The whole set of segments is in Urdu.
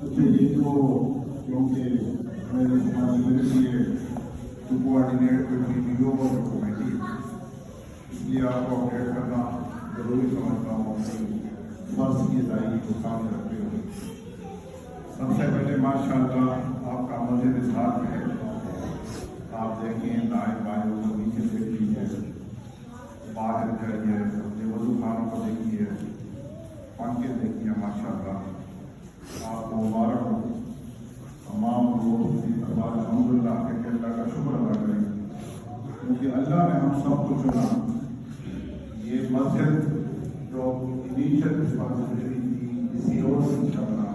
اچھا یہ جو کیونکہ میرے لیے جو کوآرڈینیٹ کرتی ویڈیو اور کمیٹی اس لیے آپ کو اپڈیٹ کرنا ضروری سمجھتا ہوں فرض کی ادائیگی کو سامنے رکھتے ہوئے سب سے پہلے ماشاء اللہ آپ کا مسجد اظہار میں ہے. آپ دیکھیں دائیں بائیں کو نیچے دیکھ لیجیے, باہر جائیے, اپنے وضو خانوں کو دیکھیے, پنکھے دیکھیے. ماشاء اللہ آپ کو مبارک ہو. تمام لوگ الحمد للہ کہ اللہ کا شکر ادا کریں کیونکہ اللہ نے ہم سب کو چنا. یہ مسجد جو انیشل رسپانسبلٹی تھی کسی اور سے چلنا,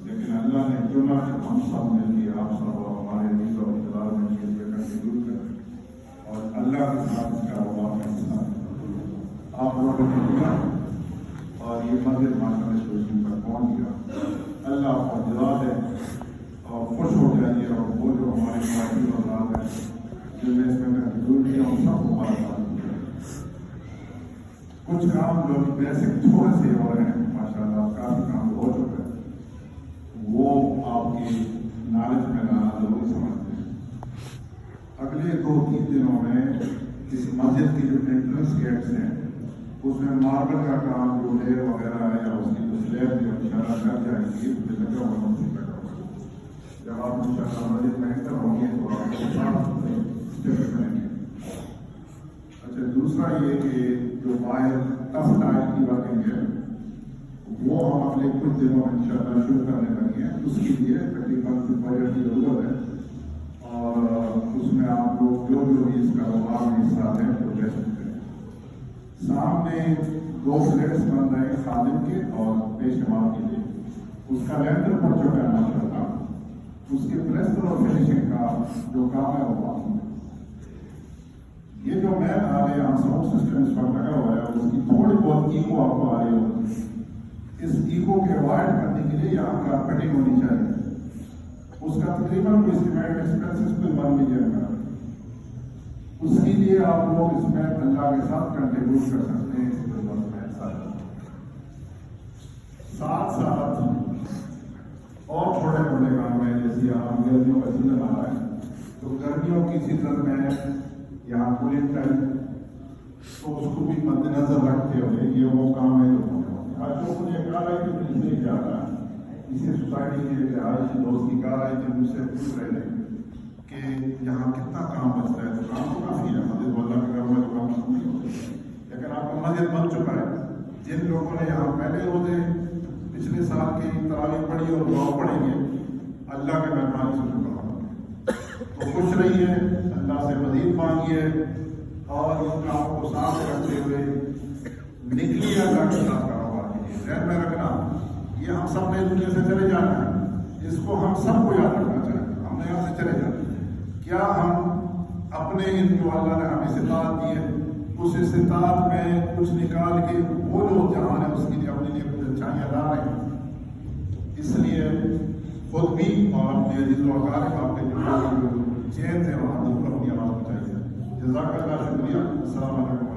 لیکن اللہ نے چنا کہ ہم سب مل کے آپ سب اور ہمارے نیز اور اقتدار میں کے لیے کنٹریبیوٹ کریں اور اللہ کے ساتھ اس کاروبار کا حصہ آپ لوگوں نے کیا اور یہ مسجد ماشاء اللہ سوچنے پر پہنچ گیا. اللہ آپ کو جزا دے اور خوش ہو جائیے. اور وہ جو ہمارے ساتھی اور رات ہیں جن نے اس میں کنٹریبیوٹ کیا ان سب کو ہمارا ساتھ دیا. کچھ کام جو بیسک تھوڑے سے ہو رہے ہیں ماشاء اللہ, کافی کام ہو چکے ہیں, وہ آپ کی نالج میں لانا ضروری سمجھتے ہیں. اگلے 2-3 دنوں میں اس مسجد کی جو انٹرنس گیٹس ہیں اس میں ماربل کا کام جو ہے وغیرہ ہے یا اس کی کچھ لیب جو انشاءاللہ کر جائیں گی مجھے لگا ہوگا مجھے لگا ہوگا. جب آپ انشاءاللہ مسجد میں انٹر ہوں گے تو آپ کو صاف اسٹیپ کریں گے. اچھا دوسرا یہ کہ جو باہر ٹف ٹائل کی ورکنگ ہے وہ ہم اگلے کچھ دنوں میں انشاءاللہ شروع کرنے لگے ہیں. اس کے لیے تقریباً بجٹ کی ضرورت ہے اور اس میں آپ لوگ جو بھی اس کاروبار میں حصہ ہے وہ لے سکتے ہیں. سامنے 2 فلیٹس بن رہے ہیں خادم کے اور پیشوا کے لیے. اس کا لینڈر پڑ چکا ہے ماشاء اللہ. اس کے پلسٹر اور فنیشنگ کا جو کام ہے وہ باقی ہے. یہ جو مین آ رہے ہیں ساؤنڈ سسٹم اس پر لگا ہوا ہے اس کی تھوڑی بہت ایکو آپ کو آ رہی ہوگی. اس ایکو کے اوائڈ کرنے کے لیے یہاں کارپیٹنگ ہونی چاہیے. اس کا تقریباً کوئی اسٹیمیٹ ایکسپینسز کوئی 1 ملین کا. اس کے لیے آپ لوگ اس میں اللہ کے ساتھ کنٹریبیوٹ کر سکتے ہیں. ساتھ اور چھوٹے موٹے کام ہیں جیسے یہاں گرمیوں کا سیزن آ رہا ہے تو گرمیوں کی سیزن میں یہاں کولنگ ٹائم تو اس کو بھی مد نظر رکھتے ہوئے یہ وہ کام ہے جو ہونے والے. آج جو مجھے کہا ہے کہ مجھ سے کیا رہا ہے اسی سوسائٹی کے رہائشی دوست کی کہا ہے کہ مجھ سے پوچھ رہے ہیں کہ یہاں کتنا کام بچتا ہے. تو کام تو کافی ہے مسجد والا کے گھر میں جو کام سب نہیں ہوتا, لیکن آپ کا مسجد بن چکا ہے. جن لوگوں نے یہاں پہلے روزے پچھلے سال کی تراویح پڑھی اور دعا پڑھیں گے اللہ کے مہربانی سے شکر تو خوش رہیے, اللہ سے مزید مانگیے اور ان کاموں کو سامنے رکھتے ہوئے نکلیے اللہ کے ساتھ کاروبار کیجیے. ذہن میں رکھنا یہ ہم سب نے دنیا سے چلے جانا ہے. اس کو ہم سب کو یاد رکھنا چاہیے. ہم نے یہاں سے چلے جانا ہے. کیا ہم اپنے جو اللہ نے ہمیں استطاعت دی ہے اس استطاعت میں کچھ نکال کے وہ جو جہان ہے اس کے لیے اپنے لیے کچھ اچھائیاں لا رہے ہیں. اس لیے خود بھی اور اپنے عزیز و اقارب آپ کے جو چین سے وہاں دور اپنی آواز پہنچائی ہے. جزاک اللہ, شکریہ. السلام علیکم.